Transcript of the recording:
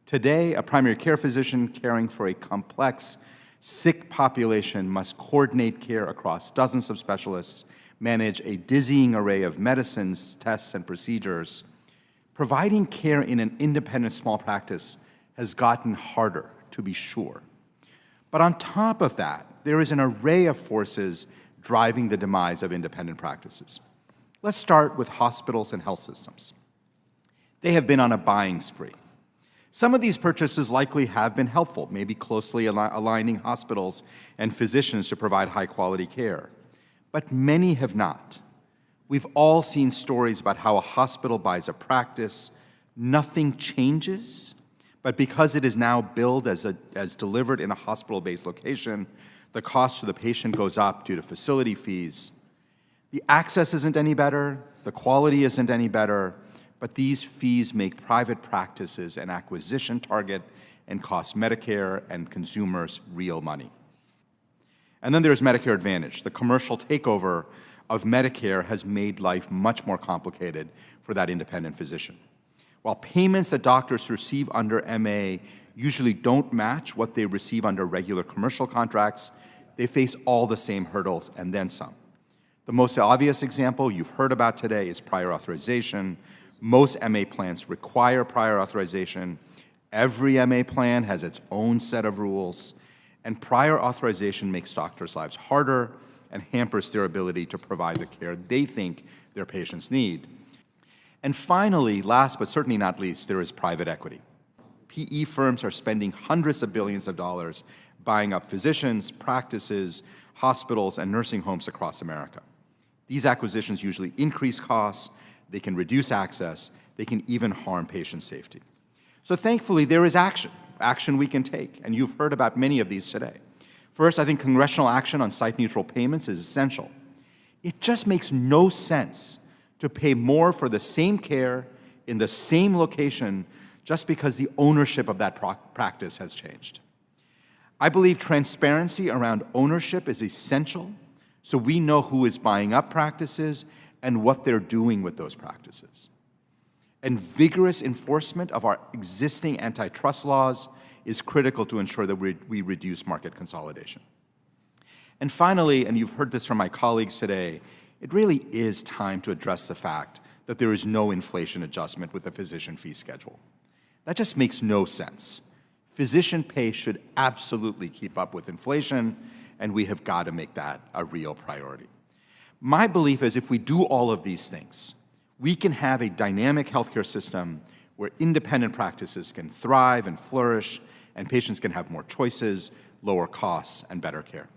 Today, a primary care physician caring for a complex, sick population must coordinate care across dozens of specialists, manage a dizzying array of medicines, tests, and procedures. Providing care in an independent small practice has gotten harder, to be sure. But on top of that, there is an array of forces driving the demise of independent practices. Let's start with hospitals and health systems. They have been on a buying spree. Some of these purchases likely have been helpful, maybe closely aligning hospitals and physicians to provide high-quality care. But many have not. We've all seen stories about how a hospital buys a practice, nothing changes, but because it is now billed as delivered in a hospital-based location, the cost to the patient goes up due to facility fees. The access isn't any better, the quality isn't any better, but these fees make private practices an acquisition target and cost Medicare and consumers real money. And then there's Medicare Advantage. The commercial takeover of Medicare has made life much more complicated for that independent physician. While payments that doctors receive under MA usually don't match what they receive under regular commercial contracts, they face all the same hurdles and then some. The most obvious example you've heard about today is prior authorization. Most MA plans require prior authorization. Every MA plan has its own set of rules, and prior authorization makes doctors' lives harder and hampers their ability to provide the care they think their patients need. And finally, last but certainly not least, there is private equity. PE firms are spending hundreds of billions of dollars buying up physicians, practices, hospitals, and nursing homes across America. These acquisitions usually increase costs, they can reduce access, they can even harm patient safety. So thankfully, there is action we can take, and you've heard about many of these today. First, I think congressional action on site-neutral payments is essential. It just makes no sense to pay more for the same care in the same location just because the ownership of that practice has changed. I believe transparency around ownership is essential so we know who is buying up practices and what they're doing with those practices. And vigorous enforcement of our existing antitrust laws is critical to ensure that we reduce market consolidation. And finally, and you've heard this from my colleagues today, it really is time to address the fact that there is no inflation adjustment with the physician fee schedule. That just makes no sense. Physician pay should absolutely keep up with inflation, and we have got to make that a real priority. My belief is if we do all of these things, we can have a dynamic healthcare system where independent practices can thrive and flourish, and patients can have more choices, lower costs, and better care.